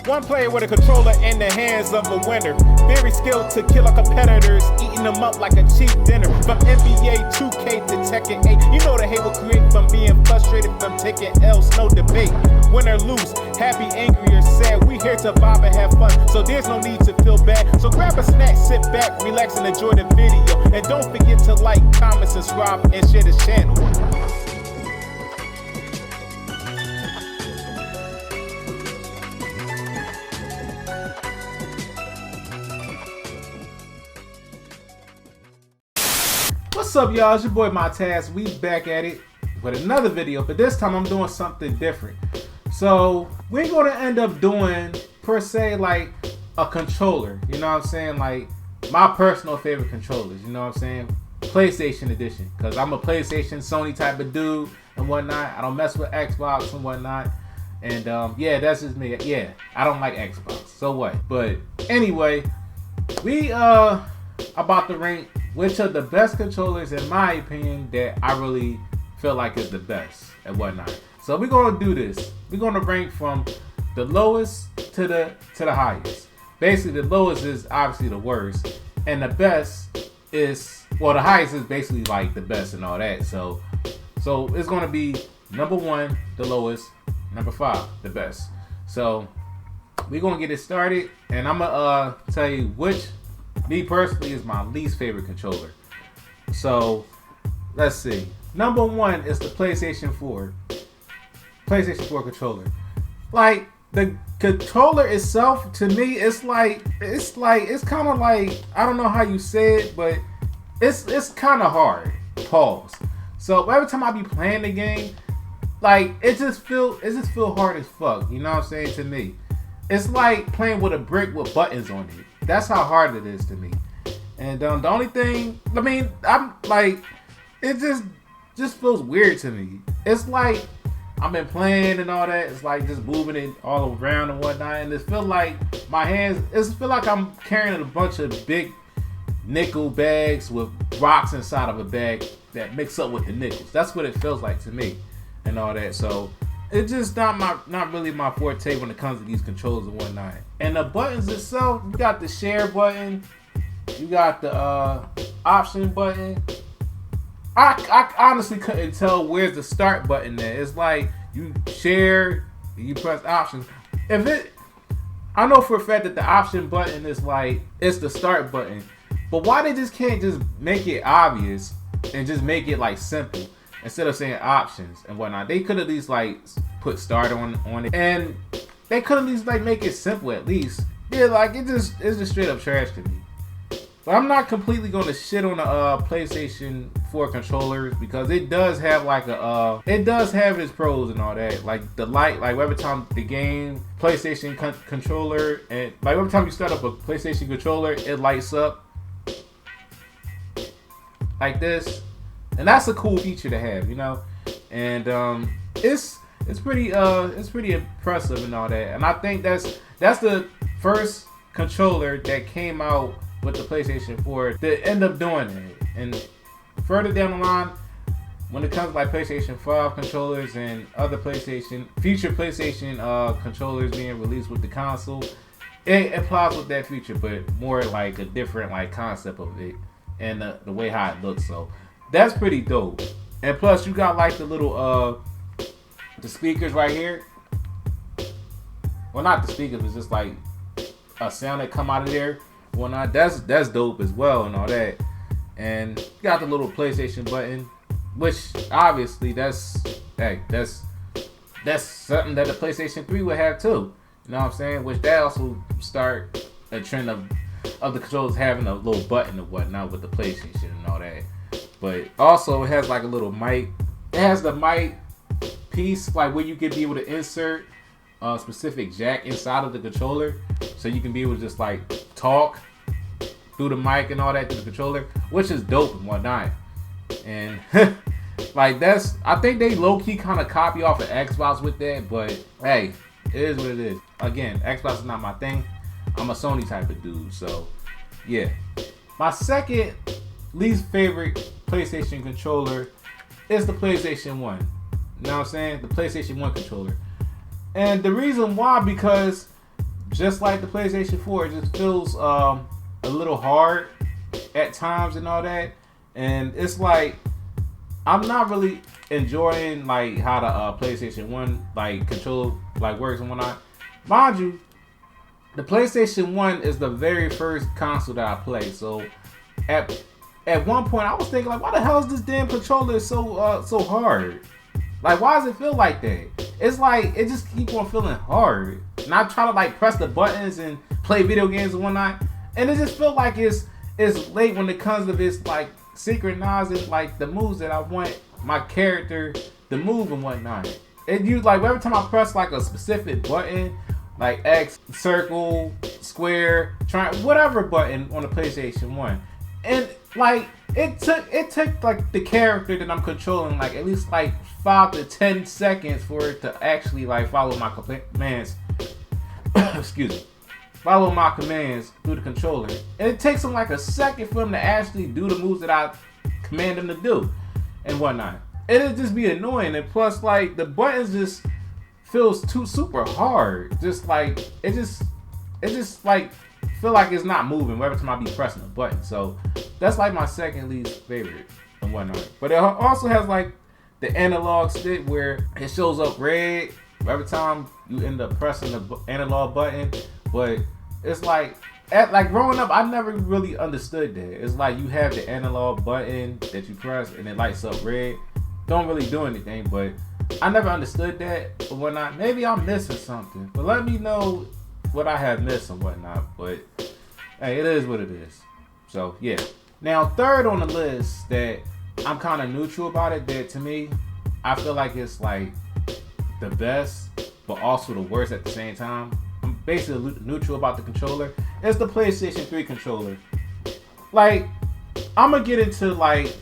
One player with a controller in the hands of a winner. Very skilled to kill our competitors, eating them up like a cheap dinner. From NBA 2K to Tekken 8, you know the hate will create from being frustrated from taking L's, no debate. Win or lose, happy, angry, or sad, we here to vibe and have fun, so there's no need to feel bad. So grab a snack, sit back, relax, and enjoy the video. And don't forget to like, comment, subscribe, and share this channel. What's up, y'all? It's your boy Montaz. We back at it with another video, but this time I'm doing something different. So we're going to end up doing, per se, like a controller. You know what I'm saying? Like my personal favorite controllers. You know what I'm saying? PlayStation edition, because I'm a PlayStation, Sony type of dude and whatnot. I don't mess with Xbox and whatnot. And yeah, that's just me. Yeah, I don't like Xbox. So what? But anyway, we about to rank which are the best controllers in my opinion that I really feel like is the best and whatnot. So we're gonna do this. We're gonna rank from the lowest to the highest. Basically, the lowest is obviously the worst, and the best is, well, the highest is basically like the best and all that. So it's gonna be number 1, the lowest, number 5, the best. So we're gonna get it started, and I'm gonna tell you which, me personally, is my least favorite controller. So let's see. Number 1 is the PlayStation 4. PlayStation 4 controller. Like the controller itself, to me, it's kind of like, I don't know how you say it, but it's kind of hard. Pause. So every time I be playing the game, like it just feel hard as fuck. You know what I'm saying? To me, it's like playing with a brick with buttons on it. That's how hard it is to me. And the only thing, I mean, I'm like, it just feels weird to me. It's like I've been playing and all that. It's like just moving it all around and whatnot. And it feels like my hands, it feels like I'm carrying a bunch of big nickel bags with rocks inside of a bag that mix up with the nickels. That's what it feels like to me and all that. So it's just not really my forte when it comes to these controllers and whatnot. And the buttons itself, you got the share button, you got the option button. I honestly couldn't tell where's the start button there. It's like you share, you press options. I know for a fact that the option button is like, it's the start button. But why they just can't just make it obvious and just make it like simple instead of saying options and whatnot? They could at least like put start on it, and they could at least like make it simple at least. Yeah, like it's just straight up trash to me. But I'm not completely going to shit on the PlayStation 4 controllers, because it does have like it does have its pros and all that. Like the light, like every time the game PlayStation controller, and like every time you start up a PlayStation controller, it lights up like this, and that's a cool feature to have, you know. And it's pretty impressive and all that. And I think that's the first controller that came out with the PlayStation 4 to end up doing it. And further down the line, when it comes to like PlayStation 5 controllers and other future PlayStation controllers being released with the console, it applies with that feature, but more like a different like concept of it and the way how it looks. So that's pretty dope. And plus you got like the little the speakers right here. Well, not the speakers, it's just like a sound that come out of there. Well, not that's dope as well and all that. And you got the little PlayStation button, which obviously that's something that the PlayStation 3 would have too. You know what I'm saying? Which that also start a trend of the controllers having a little button and whatnot with the PlayStation and all that. But also it has like a little mic. It has the mic piece like where you can be able to insert a specific jack inside of the controller, so you can be able to just like talk through the mic and all that to the controller, which is dope and whatnot. And like I think they low-key kind of copy off of Xbox with that, but hey, it is what it is. Again, Xbox is not my thing. I'm a Sony type of dude, so yeah. My second least favorite PlayStation controller is the PlayStation 1. You know what I'm saying? The PlayStation 1 controller. And the reason why, because just like the PlayStation 4, it just feels a little hard at times and all that. And it's like I'm not really enjoying like how the PlayStation 1 like control like works and whatnot. Mind you, the PlayStation 1 is the very first console that I played. So at one point I was thinking like, why the hell is this damn controller so hard? Like, why does it feel like that? It's like it just keep on feeling hard. And I try to like press the buttons and play video games and whatnot, and it just feel like it's late when it comes to this like synchronizing like the moves that I want my character to move and whatnot. And you like every time I press like a specific button, like X, circle, square, triangle, whatever button on the PlayStation 1, and like it took like the character that I'm controlling like at least like 5 to 10 seconds for it to actually like follow my commands. Excuse me. Follow my commands through the controller. And it takes them like a second for them to actually do the moves that I command them to do and whatnot. It'll just be annoying. And plus like the buttons just feels too super hard. Just like it just like feel like it's not moving every time I be pressing a button. So that's like my second least favorite and whatnot. But it also has like the analog stick where it shows up red every time you end up pressing the analog button. But it's like growing up, I never really understood that. It's like you have the analog button that you press and it lights up red. Don't really do anything, but I never understood that or whatnot. Maybe I'm missing something, but let me know what I have missed and whatnot. But hey, it is what it is. So yeah. Now third on the list that I'm kind of neutral about it, that to me, I feel like it's like the best, but also the worst at the same time. I'm basically neutral about the controller. It's the PlayStation 3 controller. Like, I'm gonna get into like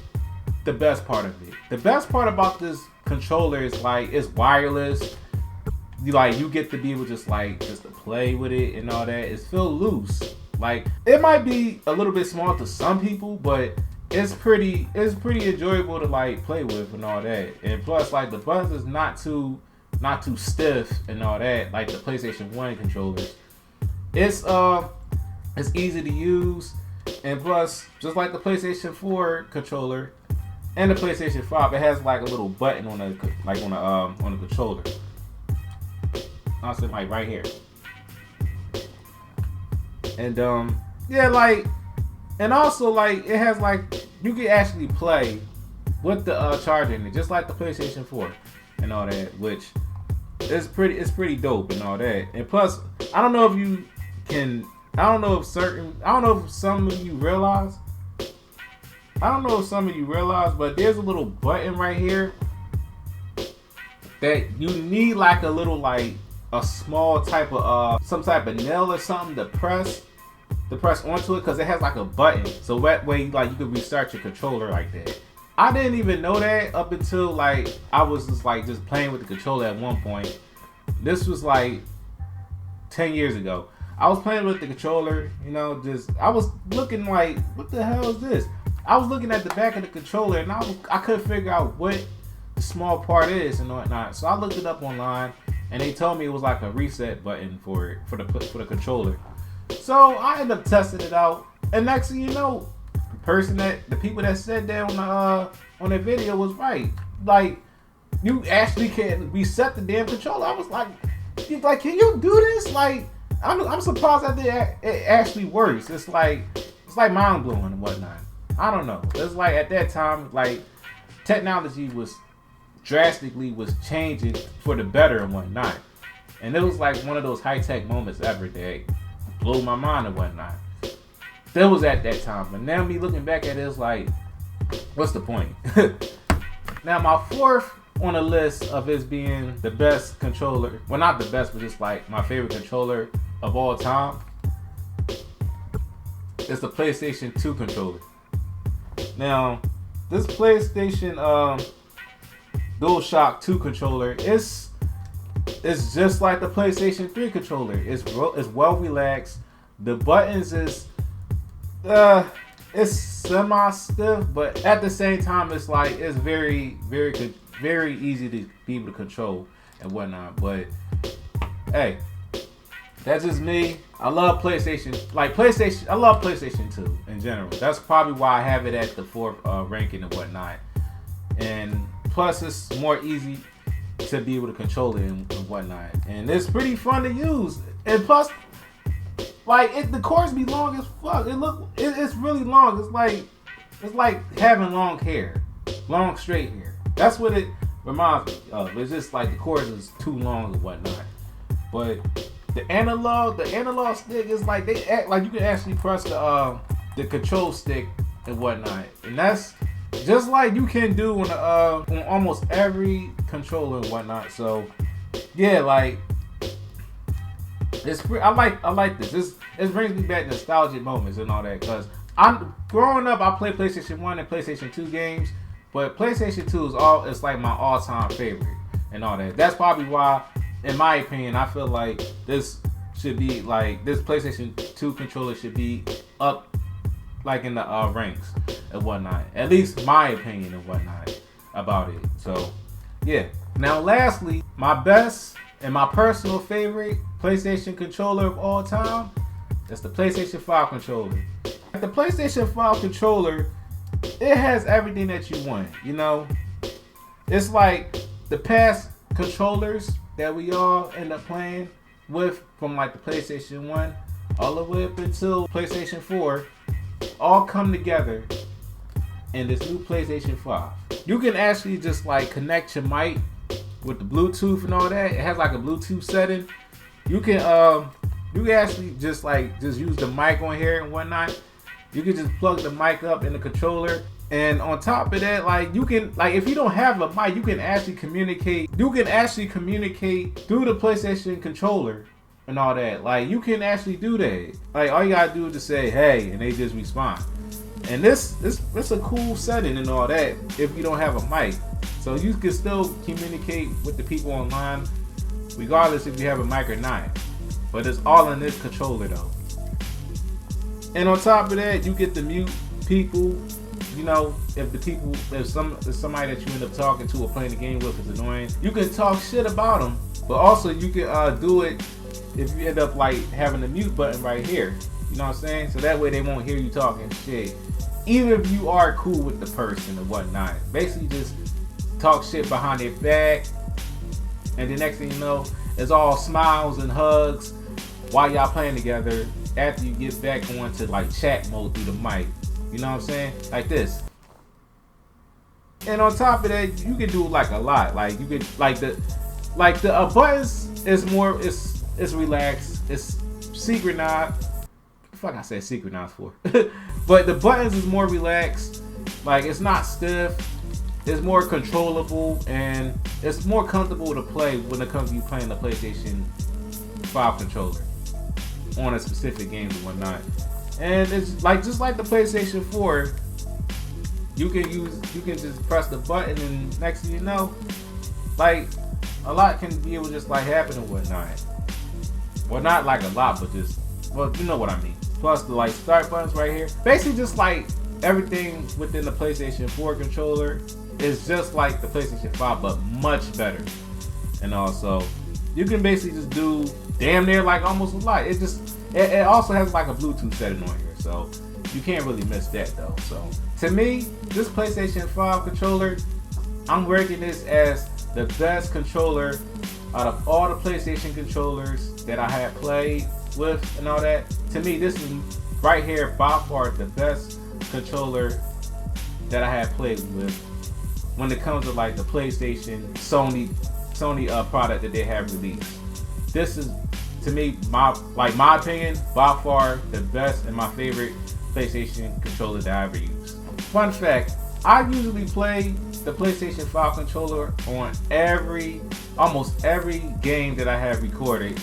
the best part of it. The best part about this controller is like it's wireless. You get to be able just to play with it and all that. It's feel loose. Like it might be a little bit small to some people, but it's pretty enjoyable to like play with and all that. And plus like the buttons is not too stiff and all that like the PlayStation 1 controllers. It's easy to use, and plus just like the PlayStation 4 controller and the PlayStation 5, it has like a little button on the controller. Honestly, like right here. And yeah, like, and also like it has like you can actually play with the charger in it, just like the PlayStation 4 and all that, which is pretty dope and all that. And plus, I don't know if some of you realize, but there's a little button right here that you need like a little like a small type of some type of nail or something to press onto it, because it has like a button, so that way like you can restart your controller like that. I didn't even know that up until like I was just playing with the controller at one point. This was like 10 years ago. I was playing with the controller, I was looking like, what the hell is this? I was looking at the back of the controller and I couldn't figure out what the small part is and whatnot. So I looked it up online and they told me it was like a reset button for the controller. So I ended up testing it out, and next thing you know, the people that said that on the video was right. Like, you actually can reset the damn controller. I was like, can you do this? Like, I'm surprised that it actually works. It's like mind blowing and whatnot. I don't know. It's like at that time, like technology was drastically changing for the better and whatnot. And it was like one of those high tech moments ever that blew my mind and whatnot. That was at that time. But now me looking back at it, it's like, what's the point? Now my fourth on the list of it being the best controller, well not the best, but just like my favorite controller of all time, is the PlayStation 2 controller. Now, this PlayStation DualShock 2 controller is just like the PlayStation 3 controller. It's well relaxed. The buttons is it's semi-stiff, but at the same time it's very very easy to be able to control and whatnot. But hey, That's just me. I love PlayStation. Like PlayStation, I love PlayStation 2 in general. That's probably why I have it at the 4th ranking and whatnot. And plus, it's more easy to be able to control it and whatnot. And it's pretty fun to use. And plus, like the cords be long as fuck. It's really long. It's like having long hair, long straight hair. That's what it reminds me of. It's just like the cords is too long and whatnot. But the analog stick is like they act like you can actually press the control stick and whatnot, and that's just like you can do on almost every controller and whatnot. So yeah, like I like this. It brings me back nostalgic moments and all that, because I'm growing up. I played PlayStation 1 and PlayStation 2 games, but PlayStation 2 it's like my all-time favorite and all that. That's probably why, in my opinion, I feel like this should be like this PlayStation 2 controller should be up like in the ranks and whatnot. At least my opinion and whatnot about it. So yeah. Now lastly, my best and my personal favorite PlayStation controller of all time is the PlayStation 5 controller. The PlayStation 5 controller, it has everything that you want, you know? It's like the past controllers that we all end up playing with, from like the PlayStation 1 all the way up until PlayStation 4, all come together in this new PlayStation 5. You can actually just like connect your mic with the Bluetooth and all that. It has like a Bluetooth setting. You can actually just use the mic on here and whatnot. You can just plug the mic up in the controller. And on top of that, like you can, like if you don't have a mic, you can actually communicate. You can actually communicate through the PlayStation controller and all that. Like you can actually do that. Like all you gotta do is just say hey, and they just respond. And this a cool setting and all that if you don't have a mic. So you can still communicate with the people online, regardless if you have a mic or not. But it's all in this controller though. And on top of that, you get to mute people. You know, if somebody that you end up talking to or playing the game with is annoying, you can talk shit about them. But also you can do it if you end up like having the mute button right here. You know what I'm saying? So that way they won't hear you talking shit. Even if you are cool with the person or whatnot. Basically just talk shit behind their back. And the next thing you know, it's all smiles and hugs while y'all playing together after you get back on to like chat mode through the mic. You know what I'm saying? Like this. And on top of that, you can do like a lot. Like you could the buttons is more it's relaxed. It's synchronized. Fuck I said synchronized for. But the buttons is more relaxed. Like it's not stiff. It's more controllable and it's more comfortable to play when it comes to you playing the PlayStation 5 controller on a specific game and whatnot. And it's like just like the PlayStation 4, you can just press the button and next thing you know, like a lot can be able to just like happen and whatnot. Well, not like a lot, but just, well, you know what I mean. Plus the like start buttons right here. Basically just like everything within the PlayStation 4 controller is just like the PlayStation 5, but much better. And also, you can basically just do damn near like almost a lot. It also has like a Bluetooth setting on here, so you can't really miss that though. So to me, this PlayStation 5 controller, I'm ranking this as the best controller out of all the PlayStation controllers that I have played with and all that. To me, this is right here by far the best controller that I have played with when it comes to like the PlayStation Sony product that they have released. This is, to me, my opinion, by far the best and my favorite PlayStation controller that I ever used. Fun fact, I usually play the PlayStation 5 controller on almost every game that I have recorded,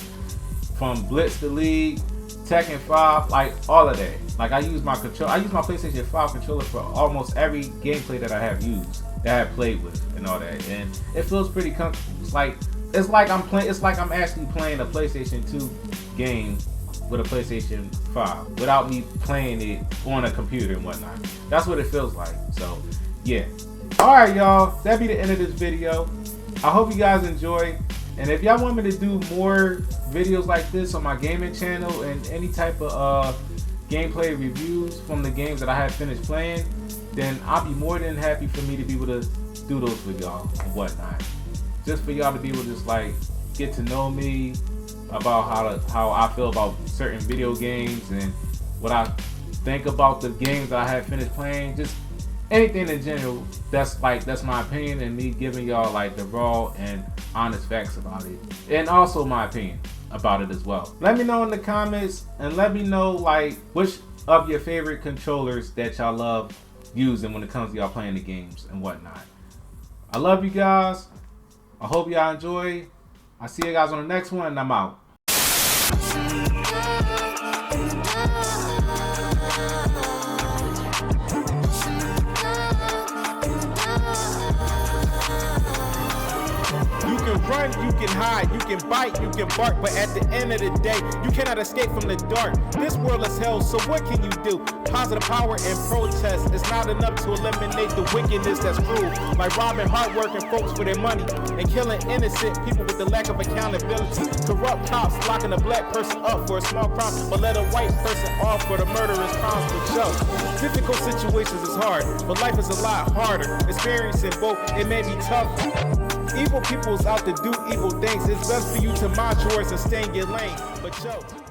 from Blitz the League, Tekken 5, like all of that. Like I use my PlayStation 5 controller for almost every gameplay that I have used, that I have played with and all that, and it feels pretty comfortable. It's like I'm actually playing a PlayStation 2 game with a PlayStation 5 without me playing it on a computer and whatnot. That's what it feels like. So yeah. Alright y'all, that'd be the end of this video. I hope you guys enjoy. And if y'all want me to do more videos like this on my gaming channel and any type of gameplay reviews from the games that I have finished playing, then I'll be more than happy for me to be able to do those for y'all and whatnot. Just for y'all to be able to just like get to know me about how I feel about certain video games and what I think about the games that I have finished playing. Just anything in general. That's my opinion, and me giving y'all like the raw and honest facts about it, and also my opinion about it as well. Let me know in the comments, and let me know like which of your favorite controllers that y'all love using when it comes to y'all playing the games and whatnot. I love you guys. I hope y'all enjoy. I'll see you guys on the next one, and I'm out. You can run, you can hide, you can bite, you can bark, but at the end of the day, you cannot escape from the dark. This world is hell, so what can you do? Positive power and protest is not enough to eliminate the wickedness that's cruel, like robbing hardworking folks for their money and killing innocent people with the lack of accountability. Corrupt cops locking a black person up for a small crime, but let a white person off for the murderous crimes for show. Difficult situations is hard, but life is a lot harder. Experiencing both, it may be tough. Evil people's out to do evil things. It's best for you to mind yours and stay in your lane. But yo.